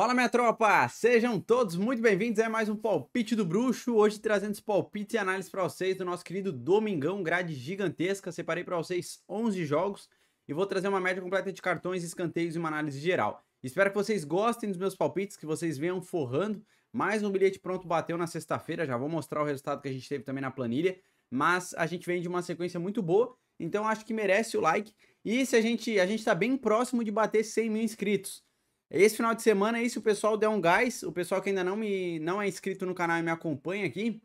Fala, minha tropa! Sejam todos muito bem-vindos a mais um Palpite do Bruxo. Hoje trazendo os palpites e análises para vocês do nosso querido Domingão, grade gigantesca. Separei para vocês 11 jogos e vou trazer uma média completa de cartões, escanteios e uma análise geral. Espero que vocês gostem dos meus palpites, que vocês venham forrando. Mais um bilhete pronto bateu na sexta-feira, já vou mostrar o resultado que a gente teve também na planilha. Mas a gente vem de uma sequência muito boa, então acho que merece o like. E se a gente tá bem próximo de bater 100 mil inscritos. Esse final de semana aí, se o pessoal der um gás, o pessoal que ainda não é inscrito no canal e me acompanha aqui,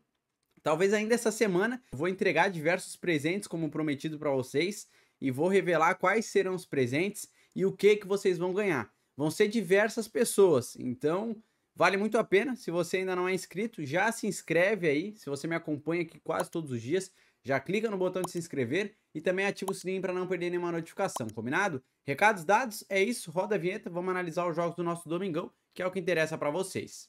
talvez ainda essa semana eu vou entregar diversos presentes como prometido para vocês e vou revelar quais serão os presentes e o que vocês vão ganhar. Vão ser diversas pessoas, então vale muito a pena. Se você ainda não é inscrito, já se inscreve aí. Se você me acompanha aqui quase todos os dias, já clica no botão de se inscrever e também ativa o sininho para não perder nenhuma notificação, combinado? Recados dados, é isso, roda a vinheta, vamos analisar os jogos do nosso Domingão, que é o que interessa para vocês.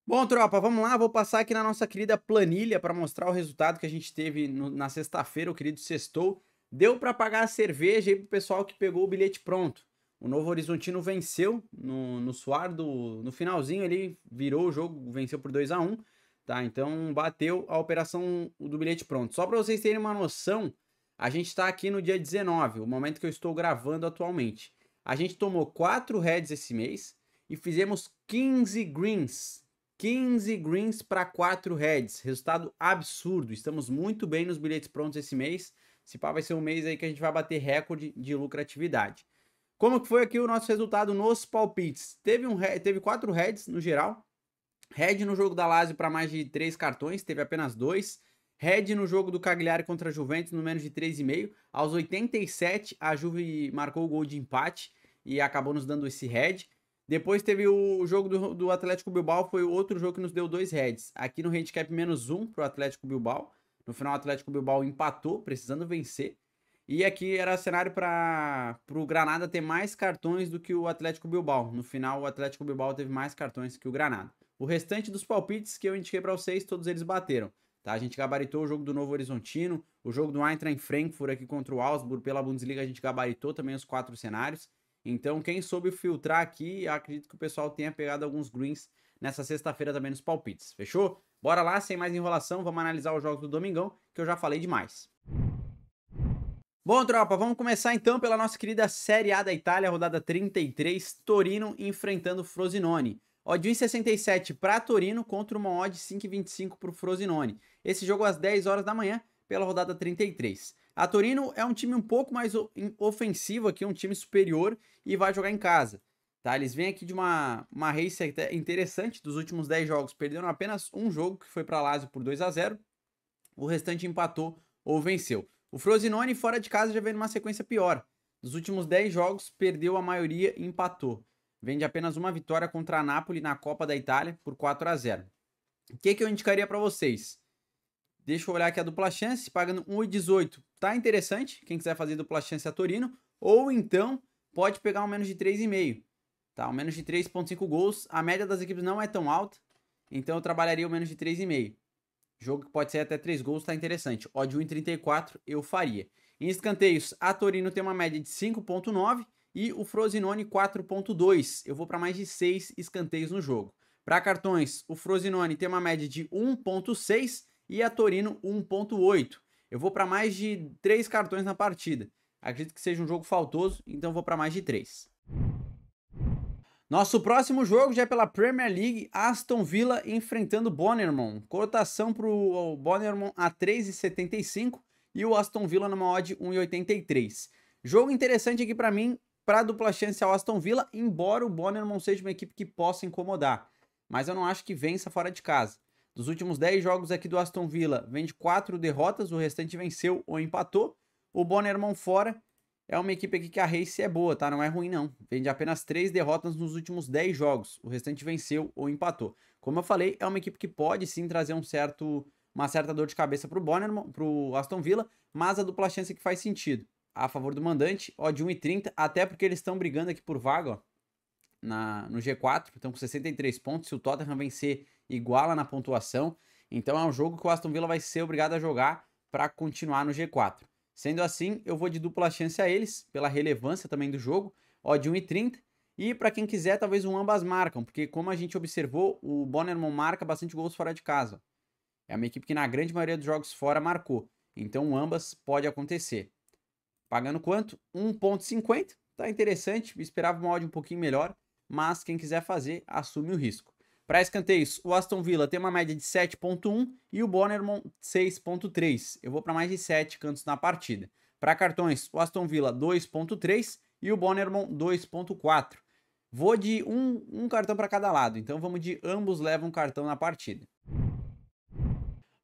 Bom, tropa, vamos lá, vou passar aqui na nossa querida planilha para mostrar o resultado que a gente teve na sexta-feira, o querido sextou. Deu para pagar a cerveja aí pro pessoal que pegou o bilhete pronto. O Novo Horizontino venceu no suar no finalzinho, ele virou o jogo, venceu por 2-1, tá? Então bateu a operação do bilhete pronto. Só para vocês terem uma noção, a gente está aqui no dia 19, o momento que eu estou gravando atualmente. A gente tomou 4 heads esse mês e fizemos 15 greens. 15 greens para 4 heads. Resultado absurdo. Estamos muito bem nos bilhetes prontos esse mês. Esse pá vai ser um mês aí que a gente vai bater recorde de lucratividade. Como que foi aqui o nosso resultado nos palpites? Teve 4 heads no geral. Head no jogo da Lazio para mais de 3 cartões, teve apenas 2. Head no jogo do Cagliari contra a Juventus no menos de 3,5. Aos 87 a Juve marcou o gol de empate e acabou nos dando esse head. Depois teve o jogo do Atlético Bilbao, foi o outro jogo que nos deu 2 heads. Aqui no handicap -1 para o Atlético Bilbao. No final o Atlético Bilbao empatou, precisando vencer. E aqui era cenário para o Granada ter mais cartões do que o Atlético Bilbao. No final, o Atlético Bilbao teve mais cartões que o Granada. O restante dos palpites que eu indiquei para vocês, todos eles bateram. Tá? A gente gabaritou o jogo do Novo Horizontino, o jogo do Eintracht Frankfurt aqui contra o Augsburg pela Bundesliga, a gente gabaritou também os 4 cenários. Então, quem soube filtrar aqui, acredito que o pessoal tenha pegado alguns greens nessa sexta-feira também nos palpites. Fechou? Bora lá, sem mais enrolação, vamos analisar os jogos do Domingão, que eu já falei demais. Bom, tropa, vamos começar então pela nossa querida Série A da Itália, rodada 33, Torino enfrentando Frosinone. Odd 1,67 para Torino contra uma odd 5,25 para o Frosinone. Esse jogo às 10 horas da manhã pela rodada 33. A Torino é um time um pouco mais ofensivo aqui, um time superior e vai jogar em casa. Tá? Eles vêm aqui de uma race interessante dos últimos 10 jogos. Perderam apenas um jogo, que foi para Lazio por 2-0. O restante empatou ou venceu. O Frosinone fora de casa já vem numa sequência pior. Nos últimos 10 jogos, perdeu a maioria e empatou. Vem de apenas uma vitória contra a Napoli na Copa da Itália por 4-0. O que eu indicaria para vocês? Deixa eu olhar aqui a dupla chance, pagando 1,18. Tá interessante, quem quiser fazer dupla chance a Torino. Ou então, pode pegar um menos de 3,5. Tá? Um menos de 3,5 gols. A média das equipes não é tão alta, então eu trabalharia o menos de 3,5. Jogo que pode ser até 3 gols, tá interessante. Odd 1,34 eu faria. Em escanteios, a Torino tem uma média de 5,9 e o Frosinone 4,2. Eu vou para mais de 6 escanteios no jogo. Para cartões, o Frosinone tem uma média de 1,6 e a Torino 1,8. Eu vou para mais de 3 cartões na partida. Acredito que seja um jogo faltoso, então vou para mais de 3. Nosso próximo jogo já é pela Premier League, Aston Villa enfrentando Bournemouth. Cotação para o Bournemouth a 3,75 e o Aston Villa numa odd 1,83. Jogo interessante aqui para mim, para dupla chance ao Aston Villa, embora o Bournemouth seja uma equipe que possa incomodar. Mas eu não acho que vença fora de casa. Dos últimos 10 jogos aqui do Aston Villa, vem de 4 derrotas, o restante venceu ou empatou. O Bournemouth fora é uma equipe aqui que a race é boa, tá? Não é ruim, não. Vem de apenas 3 derrotas nos últimos 10 jogos. O restante venceu ou empatou. Como eu falei, é uma equipe que pode sim trazer uma certa dor de cabeça pro Aston Villa, mas a dupla chance que faz sentido. A favor do mandante, odd 1,30, até porque eles estão brigando aqui por vaga, ó, no G4, estão com 63 pontos. Se o Tottenham vencer, iguala na pontuação. Então é um jogo que o Aston Villa vai ser obrigado a jogar para continuar no G4. Sendo assim, eu vou de dupla chance a eles, pela relevância também do jogo, odd 1,30. E para quem quiser, talvez um ambas marcam, porque como a gente observou, o Bournemouth marca bastante gols fora de casa. É uma equipe que na grande maioria dos jogos fora marcou. Então ambas pode acontecer. Pagando quanto? 1,50. Tá interessante, esperava uma odd um pouquinho melhor, mas quem quiser fazer, assume o risco. Para escanteios, o Aston Villa tem uma média de 7,1 e o Bournemouth 6,3. Eu vou para mais de 7 cantos na partida. Para cartões, o Aston Villa 2,3 e o Bournemouth 2,4. Vou de um cartão para cada lado, então vamos de ambos levam um cartão na partida.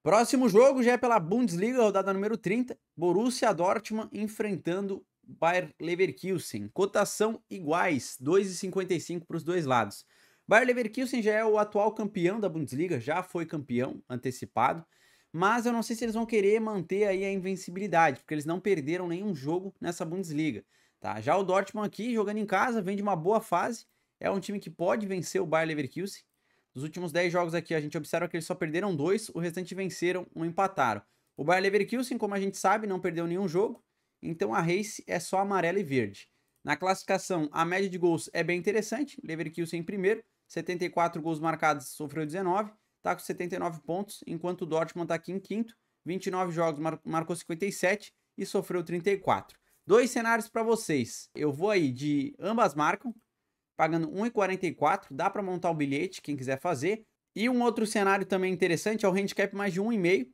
Próximo jogo já é pela Bundesliga, rodada número 30. Borussia Dortmund enfrentando Bayer Leverkusen. Cotação iguais, 2,55 para os dois lados. Bayer Leverkusen já é o atual campeão da Bundesliga, já foi campeão antecipado. Mas eu não sei se eles vão querer manter aí a invencibilidade, porque eles não perderam nenhum jogo nessa Bundesliga. Tá? Já o Dortmund aqui, jogando em casa, vem de uma boa fase. É um time que pode vencer o Bayer Leverkusen. Dos últimos 10 jogos aqui, a gente observa que eles só perderam 2, o restante venceram, um empataram. O Bayer Leverkusen, como a gente sabe, não perdeu nenhum jogo, então a race é só amarela e verde. Na classificação, a média de gols é bem interessante, Leverkusen em primeiro, 74 gols marcados, sofreu 19, está com 79 pontos, enquanto o Dortmund está aqui em quinto, 29 jogos, marcou 57 e sofreu 34. Dois cenários para vocês, eu vou aí de ambas marcam, pagando 1,44, dá para montar o bilhete, quem quiser fazer. E um outro cenário também interessante é o handicap mais de 1,5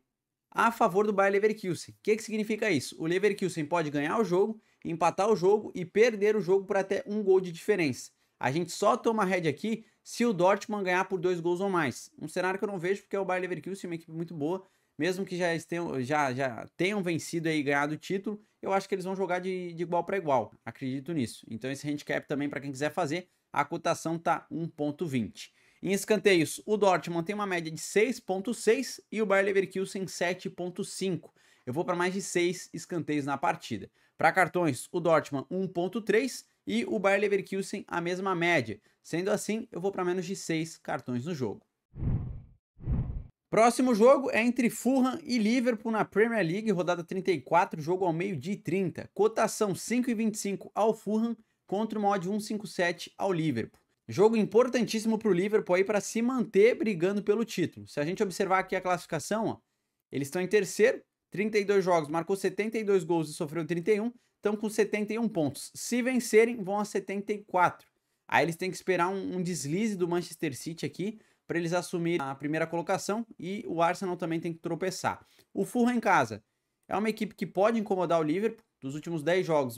a favor do Bayer Leverkusen. O que significa isso? O Leverkusen pode ganhar o jogo, empatar o jogo e perder o jogo por até um gol de diferença. A gente só toma head aqui se o Dortmund ganhar por 2 gols ou mais. Um cenário que eu não vejo porque é o Bayer Leverkusen, uma equipe muito boa. Mesmo que já tenham vencido e ganhado o título, eu acho que eles vão jogar de igual para igual. Acredito nisso. Então esse handicap também para quem quiser fazer, a cotação tá 1,20. Em escanteios, o Dortmund tem uma média de 6,6 e o Bayer Leverkusen 7,5. Eu vou para mais de 6 escanteios na partida. Para cartões, o Dortmund 1,3 e o Bayer Leverkusen a mesma média. Sendo assim, eu vou para menos de 6 cartões no jogo. Próximo jogo é entre Fulham e Liverpool na Premier League, rodada 34, jogo ao meio-dia e 30. Cotação 5,25 ao Fulham contra uma odd 1,57 ao Liverpool. Jogo importantíssimo para o Liverpool aí para se manter brigando pelo título. Se a gente observar aqui a classificação, ó, eles estão em terceiro, 32 jogos, marcou 72 gols e sofreu 31, estão com 71 pontos. Se vencerem, vão a 74. Aí eles têm que esperar um deslize do Manchester City aqui para eles assumirem a primeira colocação e o Arsenal também tem que tropeçar. O Fulham em casa é uma equipe que pode incomodar o Liverpool. Dos últimos 10 jogos,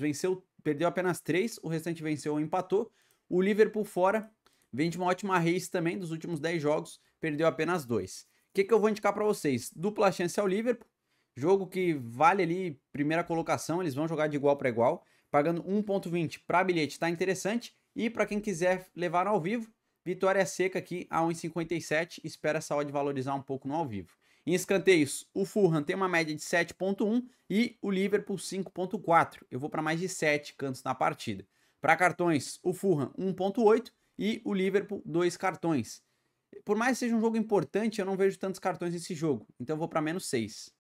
perdeu apenas 3, o restante venceu ou empatou. O Liverpool fora vem de uma ótima race também, dos últimos 10 jogos, perdeu apenas 2. O que eu vou indicar para vocês? Dupla chance ao Liverpool, jogo que vale ali primeira colocação, eles vão jogar de igual para igual, pagando 1,20 para bilhete, tá interessante. E para quem quiser levar ao vivo, vitória seca aqui a 1,57, espera essa odd valorizar um pouco no ao vivo. Em escanteios, o Fulham tem uma média de 7,1 e o Liverpool 5,4. Eu vou para mais de 7 cantos na partida. Para cartões, o Fulham 1,8 e o Liverpool 2 cartões. Por mais que seja um jogo importante, eu não vejo tantos cartões nesse jogo, então eu vou para menos 6.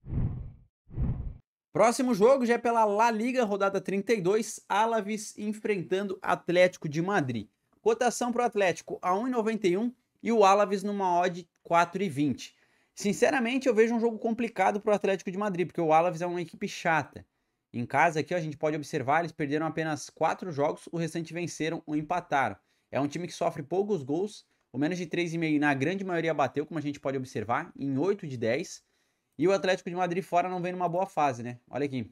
Próximo jogo já é pela La Liga, rodada 32, Alavés enfrentando Atlético de Madrid. Cotação para o Atlético a 1,91 e o Alavés numa odd 4,20. Sinceramente, eu vejo um jogo complicado para o Atlético de Madrid, porque o Alavés é uma equipe chata. Em casa aqui, ó, a gente pode observar, eles perderam apenas 4 jogos, o restante venceram ou empataram. É um time que sofre poucos gols, o menos de 3,5 na grande maioria bateu, como a gente pode observar, em 8 de 10. E o Atlético de Madrid fora não vem numa boa fase, né? Olha aqui,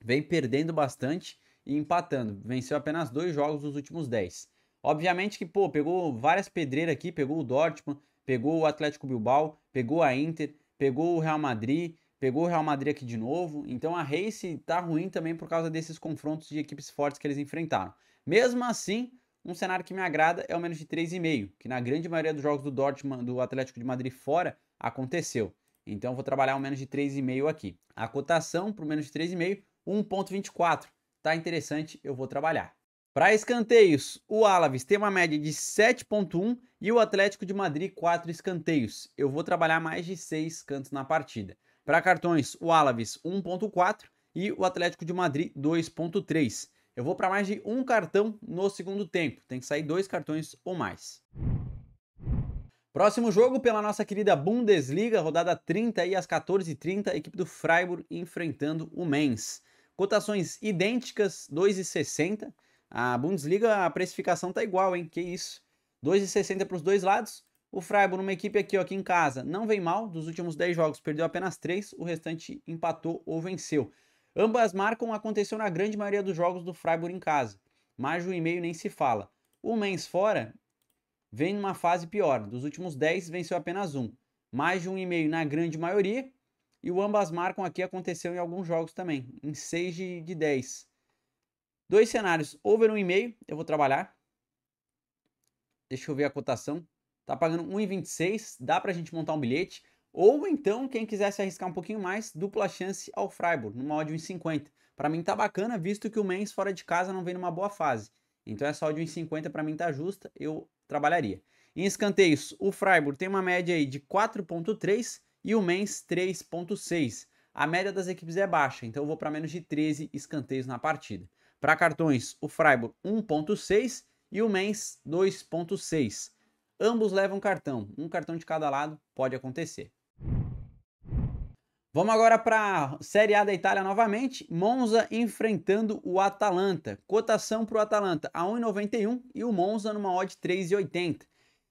vem perdendo bastante e empatando. Venceu apenas 2 jogos dos últimos 10. Obviamente que, pô, pegou várias pedreiras aqui, pegou o Dortmund, pegou o Atlético Bilbao, pegou a Inter, pegou o Real Madrid, pegou o Real Madrid aqui de novo. Então a race tá ruim também por causa desses confrontos de equipes fortes que eles enfrentaram. Mesmo assim, um cenário que me agrada é o menos de 3,5, que na grande maioria dos jogos do Dortmund, do Atlético de Madrid fora, aconteceu. Então eu vou trabalhar o menos de 3,5 aqui. A cotação para o menos de 3,5, 1,24. Tá interessante, eu vou trabalhar. Para escanteios, o Alavés tem uma média de 7,1 e o Atlético de Madrid 4 escanteios. Eu vou trabalhar mais de 6 cantos na partida. Para cartões, o Alavés 1,4 e o Atlético de Madrid 2,3. Eu vou para mais de um cartão no segundo tempo. Tem que sair 2 cartões ou mais. Próximo jogo pela nossa querida Bundesliga, rodada 30 e às 14h30, a equipe do Freiburg enfrentando o Mainz. Cotações idênticas, 2,60. A Bundesliga, a precificação tá igual, hein? Que isso. 2,60 para os dois lados. O Freiburg, uma equipe aqui, ó, aqui em casa, não vem mal. Dos últimos 10 jogos, perdeu apenas 3. O restante empatou ou venceu. Ambas marcam, aconteceu na grande maioria dos jogos do Freiburg em casa. Mais de 1,5 nem se fala. O Mainz fora vem numa fase pior. Dos últimos 10, venceu apenas 1. Mais de 1,5 na grande maioria. E o ambas marcam aqui aconteceu em alguns jogos também. Em 6 de 10. Dois cenários, over 1,5, eu vou trabalhar. Deixa eu ver a cotação. Tá pagando 1,26, dá pra gente montar um bilhete. Ou então, quem quiser se arriscar um pouquinho mais, dupla chance ao Freiburg, numa odd 1,50. Pra mim tá bacana, visto que o Mainz fora de casa não vem numa boa fase. Então essa odd 1,50 pra mim tá justa, eu trabalharia. Em escanteios, o Freiburg tem uma média aí de 4,3 e o Mainz 3,6. A média das equipes é baixa, então eu vou para menos de 13 escanteios na partida. Para cartões, o Freiburg 1,6 e o Mainz 2,6. Ambos levam cartão, um cartão de cada lado, pode acontecer. Vamos agora para a Série A da Itália novamente. Monza enfrentando o Atalanta. Cotação para o Atalanta a 1,91 e o Monza numa odd 3,80.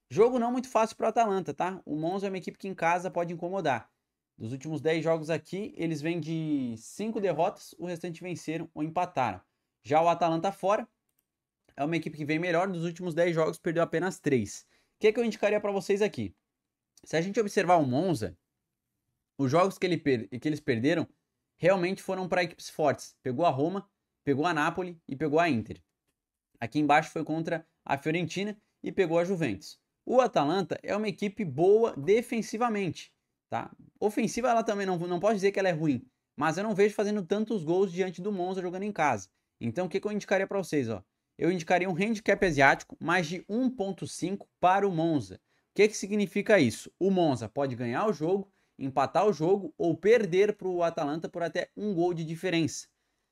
Jogo não muito fácil para o Atalanta, tá? O Monza é uma equipe que em casa pode incomodar. Dos últimos 10 jogos aqui, eles vêm de 5 derrotas, o restante venceram ou empataram. Já o Atalanta fora é uma equipe que vem melhor, dos últimos 10 jogos perdeu apenas 3. O que eu indicaria para vocês aqui? Se a gente observar o Monza, os jogos que eles perderam realmente foram para equipes fortes. Pegou a Roma, pegou a Napoli e pegou a Inter. Aqui embaixo foi contra a Fiorentina e pegou a Juventus. O Atalanta é uma equipe boa defensivamente, tá? Ofensiva ela também não pode dizer que ela é ruim, mas eu não vejo fazendo tantos gols diante do Monza jogando em casa. Então o que eu indicaria para vocês, ó? Eu indicaria um handicap asiático mais de 1,5 para o Monza. O que significa isso? O Monza pode ganhar o jogo, empatar o jogo ou perder para o Atalanta por até um gol de diferença.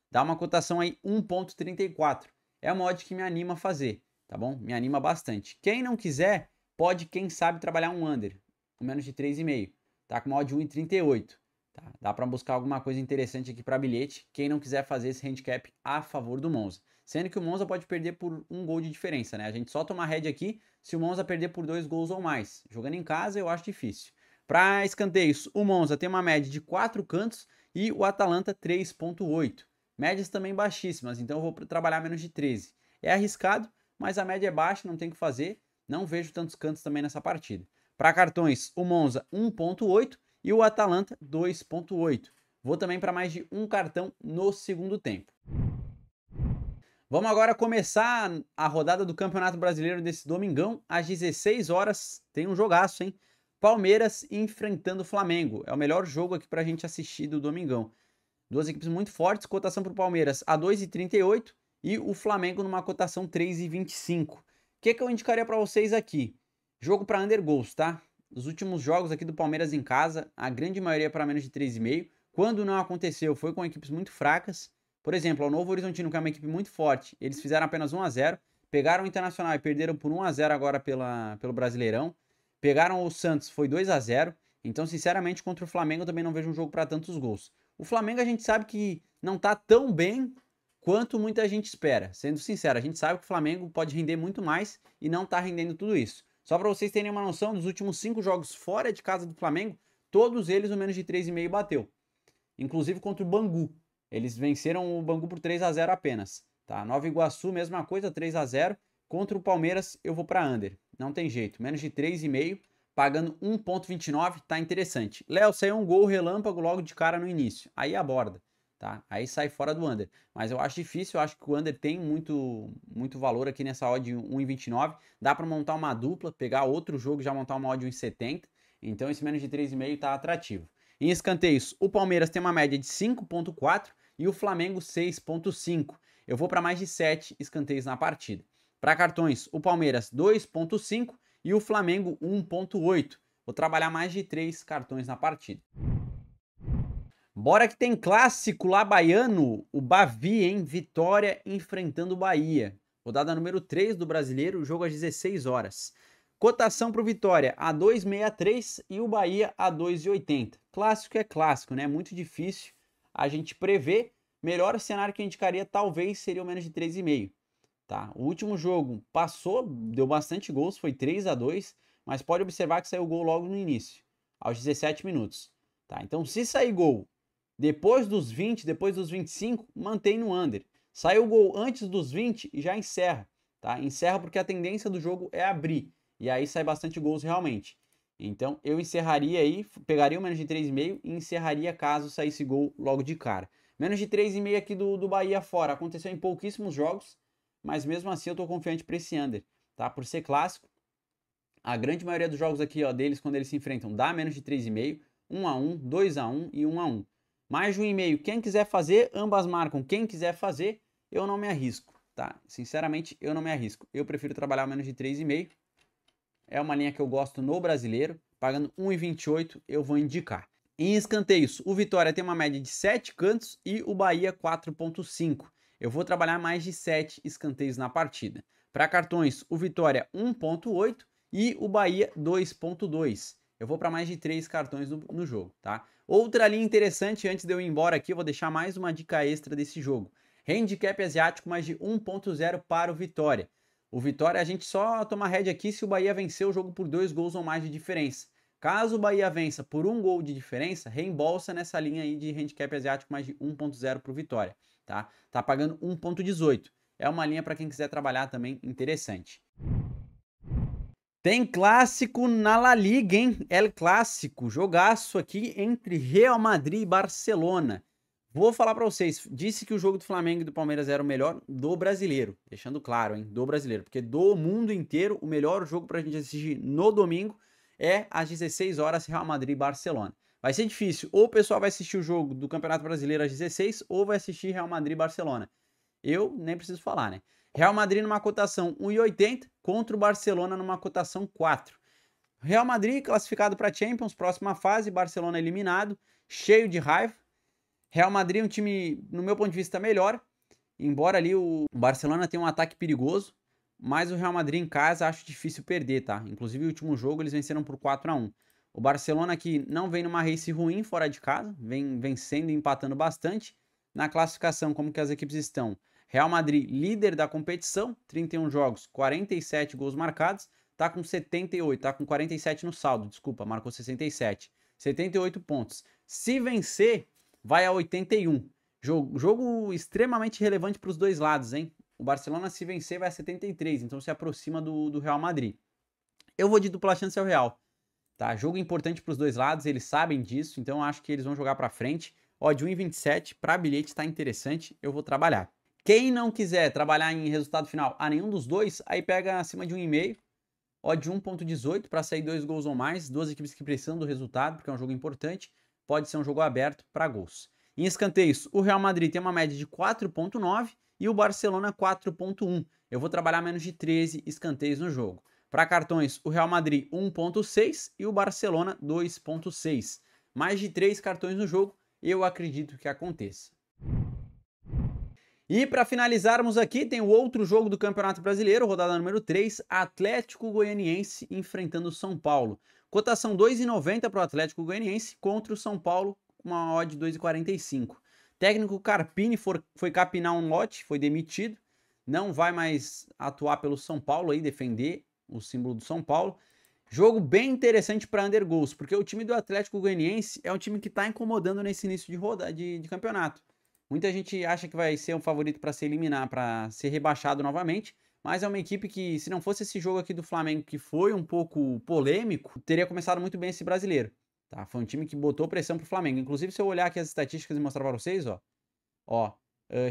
Dá uma cotação aí 1,34. É uma odd que me anima a fazer, tá bom? Me anima bastante. Quem não quiser, pode, quem sabe, trabalhar um under, com menos de 3,5. Tá com uma odd 1,38. Tá? Dá para buscar alguma coisa interessante aqui para bilhete, quem não quiser fazer esse handicap a favor do Monza. Sendo que o Monza pode perder por um gol de diferença, né? A gente só toma head aqui se o Monza perder por 2 gols ou mais. Jogando em casa eu acho difícil. Para escanteios, o Monza tem uma média de 4 cantos e o Atalanta 3,8. Médias também baixíssimas, então eu vou trabalhar menos de 13. É arriscado, mas a média é baixa, não tem o que fazer. Não vejo tantos cantos também nessa partida. Para cartões, o Monza 1,8 e o Atalanta 2,8. Vou também para mais de um cartão no segundo tempo. Vamos agora começar a rodada do Campeonato Brasileiro desse domingão. Às 16 horas tem um jogaço, hein? Palmeiras enfrentando o Flamengo. É o melhor jogo aqui para a gente assistir do domingão. Duas equipes muito fortes, cotação para o Palmeiras a 2,38 e o Flamengo numa cotação 3,25. O que eu indicaria para vocês aqui? Jogo para under goals, tá? Os últimos jogos aqui do Palmeiras em casa, a grande maioria para menos de 3,5. Quando não aconteceu, foi com equipes muito fracas. Por exemplo, o Novo Horizontino, que é uma equipe muito forte, eles fizeram apenas 1-0, pegaram o Internacional e perderam por 1-0 agora pelo Brasileirão. Pegaram o Santos, foi 2-0. Então, sinceramente, contra o Flamengo eu também não vejo um jogo para tantos gols. O Flamengo a gente sabe que não tá tão bem quanto muita gente espera. Sendo sincero, a gente sabe que o Flamengo pode render muito mais e não tá rendendo tudo isso. Só para vocês terem uma noção, dos últimos 5 jogos fora de casa do Flamengo, todos eles o menos de 3,5 bateu. Inclusive contra o Bangu. Eles venceram o Bangu por 3-0 apenas. Tá? Nova Iguaçu, mesma coisa, 3-0. Contra o Palmeiras, eu vou para under. Não tem jeito. Menos de 3,5, pagando 1,29, tá interessante. Léo, saiu um gol relâmpago logo de cara no início. Aí aborda, tá? Aí sai fora do under. Mas eu acho difícil, eu acho que o under tem muito valor aqui nessa odd 1,29. Dá para montar uma dupla, pegar outro jogo e já montar uma odd 1,70. Então esse menos de 3,5 tá atrativo. Em escanteios, o Palmeiras tem uma média de 5,4 e o Flamengo 6,5. eu vou para mais de 7 escanteios na partida. Para cartões, o Palmeiras 2.5 e o Flamengo 1.8. Vou trabalhar mais de 3 cartões na partida. Bora que tem clássico lá baiano, o Bavi, hein? Vitória enfrentando o Bahia. Rodada número 3 do Brasileiro, jogo às 16 horas. Cotação para o Vitória a 2,63 e o Bahia a 2,80. Clássico é clássico, né? Muito difícil a gente prever. Melhor cenário que eu indicaria talvez seria o menos de 3,5. Tá? O último jogo passou, deu bastante gols, foi 3-2, mas pode observar que saiu gol logo no início, aos 17 minutos. Tá? Então, se sair gol depois dos 20, depois dos 25, mantém no under. Saiu gol antes dos 20 e já encerra. Tá? Encerra porque a tendência do jogo é abrir. E aí sai bastante gols realmente. Então, eu encerraria aí, pegaria o menos de 3,5 e encerraria caso saísse gol logo de cara. Menos de 3,5 aqui do Bahia fora. Aconteceu em pouquíssimos jogos, mas mesmo assim eu tô confiante para esse under, tá? Por ser clássico, a grande maioria dos jogos aqui, ó, deles, quando eles se enfrentam, dá menos de 3,5, 1-1, 2-1 e 1-1. Mais de 1,5, quem quiser fazer, ambas marcam. Quem quiser fazer, eu não me arrisco, tá? Sinceramente, eu não me arrisco. Eu prefiro trabalhar menos de 3,5. É uma linha que eu gosto no Brasileiro. Pagando 1,28, eu vou indicar. Em escanteios, o Vitória tem uma média de 7 cantos e o Bahia 4,5. Eu vou trabalhar mais de 7 escanteios na partida. Para cartões, o Vitória 1.8 e o Bahia 2.2. Eu vou para mais de 3 cartões no jogo, tá? Outra linha interessante, antes de eu ir embora aqui, eu vou deixar mais uma dica extra desse jogo. Handicap asiático mais de 1.0 para o Vitória. O Vitória, a gente só toma head aqui se o Bahia vencer o jogo por 2 gols ou mais de diferença. Caso o Bahia vença por 1 gol de diferença, reembolsa nessa linha aí de handicap asiático mais de 1.0 para o Vitória. Tá pagando 1,18. É uma linha para quem quiser trabalhar também interessante. Tem clássico na La Liga, hein? El Clássico, jogaço aqui entre Real Madrid e Barcelona. Vou falar para vocês, disse que o jogo do Flamengo e do Palmeiras era o melhor do Brasileiro, deixando claro, hein? Do Brasileiro, porque do mundo inteiro, o melhor jogo para a gente assistir no domingo é às 16 horas Real Madrid e Barcelona. Vai ser difícil. Ou o pessoal vai assistir o jogo do Campeonato Brasileiro às 16, ou vai assistir Real Madrid e Barcelona. Eu nem preciso falar, né? Real Madrid numa cotação 1,80 contra o Barcelona numa cotação 4. Real Madrid classificado para Champions, próxima fase, Barcelona eliminado, cheio de raiva. Real Madrid é um time, no meu ponto de vista, melhor. Embora ali o Barcelona tenha um ataque perigoso, mas o Real Madrid em casa acho difícil perder, tá? Inclusive, o último jogo eles venceram por 4-1. O Barcelona aqui não vem numa race ruim fora de casa, vem vencendo e empatando bastante. Na classificação, como que as equipes estão? Real Madrid, líder da competição, 31 jogos, 47 gols marcados, tá com 78, tá com 47 no saldo, desculpa, marcou 67. 78 pontos. Se vencer, vai a 81. Jogo extremamente relevante para os dois lados, hein? O Barcelona, se vencer, vai a 73, então se aproxima do Real Madrid. Eu vou de dupla chance ao Real. Tá? Jogo importante para os dois lados, eles sabem disso, então acho que eles vão jogar para frente. Odd 1,27 para bilhete está interessante, eu vou trabalhar. Quem não quiser trabalhar em resultado final a nenhum dos dois, aí pega acima de 1,5. Odd 1,18 para sair 2 gols ou mais, duas equipes que precisam do resultado, porque é um jogo importante. Pode ser um jogo aberto para gols. Em escanteios, o Real Madrid tem uma média de 4,9 e o Barcelona 4,1. Eu vou trabalhar menos de 13 escanteios no jogo. Para cartões, o Real Madrid 1,6 e o Barcelona 2,6. Mais de 3 cartões no jogo, eu acredito que aconteça. E para finalizarmos aqui, tem o outro jogo do Campeonato Brasileiro, rodada número 3, Atlético Goianiense enfrentando o São Paulo. Cotação 2,90 para o Atlético Goianiense contra o São Paulo, com uma odd 2,45. Técnico Carpini foi capinar um lote, foi demitido, não vai mais atuar pelo São Paulo aí, defender o símbolo do São Paulo. Jogo bem interessante para under goals, porque o time do Atlético Goianiense é um time que está incomodando nesse início de campeonato. Muita gente acha que vai ser um favorito para se eliminar, para ser rebaixado novamente, mas é uma equipe que, se não fosse esse jogo aqui do Flamengo, que foi um pouco polêmico, teria começado muito bem esse brasileiro. Tá? Foi um time que botou pressão pro Flamengo. Inclusive, se eu olhar aqui as estatísticas e mostrar para vocês,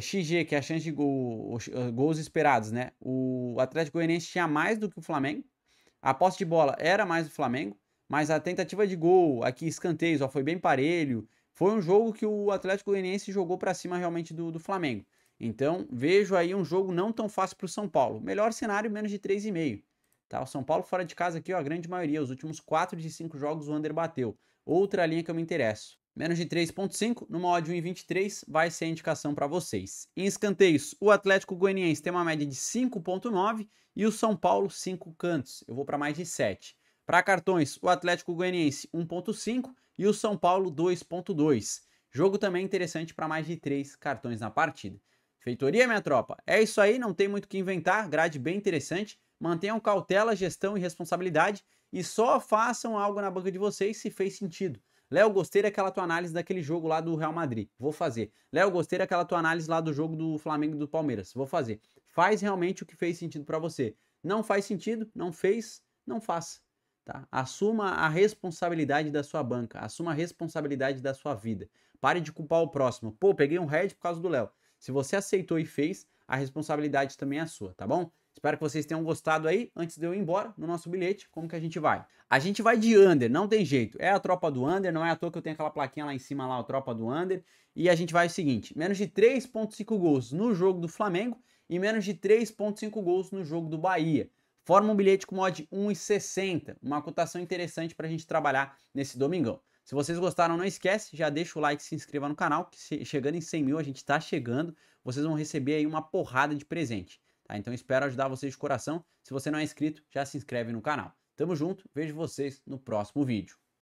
XG, que é a chance de gols esperados, né? O Atlético Goianiense tinha mais do que o Flamengo. A posse de bola era mais do Flamengo, mas a tentativa de gol, aqui escanteios, foi bem parelho. Foi um jogo que o Atlético Goianiense jogou para cima realmente do Flamengo. Então, vejo aí um jogo não tão fácil para o São Paulo. Melhor cenário, menos de 3,5. Tá? O São Paulo fora de casa aqui, ó, a grande maioria. Os últimos 4 de 5 jogos o under bateu. Outra linha que eu me interesso. Menos de 3,5, numa odd 1,23, vai ser a indicação para vocês. Em escanteios, o Atlético Goianiense tem uma média de 5,9 e o São Paulo 5 cantos. Eu vou para mais de 7. Para cartões, o Atlético Goianiense 1,5 e o São Paulo 2,2. Jogo também interessante para mais de 3 cartões na partida. Feitoria, minha tropa. É isso aí, não tem muito o que inventar, grade bem interessante. Mantenham cautela, gestão e responsabilidade e só façam algo na banca de vocês se fez sentido. Léo, gostei daquela tua análise daquele jogo lá do Real Madrid. Vou fazer. Léo, gostei daquela tua análise lá do jogo do Flamengo e do Palmeiras. Vou fazer. Faz realmente o que fez sentido para você. Não faz sentido, não fez, não faça. Tá? Assuma a responsabilidade da sua banca. Assuma a responsabilidade da sua vida. Pare de culpar o próximo. Pô, peguei um head por causa do Léo. Se você aceitou e fez, a responsabilidade também é sua, tá bom? Espero que vocês tenham gostado aí. Antes de eu ir embora, no nosso bilhete, como que a gente vai? A gente vai de under, não tem jeito. É a tropa do under, não é à toa que eu tenho aquela plaquinha lá em cima, lá, a tropa do under. E a gente vai o seguinte, menos de 3,5 gols no jogo do Flamengo e menos de 3,5 gols no jogo do Bahia. Forma um bilhete com odd 1,60, uma cotação interessante para a gente trabalhar nesse domingão. Se vocês gostaram, não esquece, já deixa o like e se inscreva no canal, que chegando em 100 mil, a gente está chegando, vocês vão receber aí uma porrada de presente. Tá? Então espero ajudar vocês de coração. Se você não é inscrito, já se inscreve no canal. Tamo junto, vejo vocês no próximo vídeo.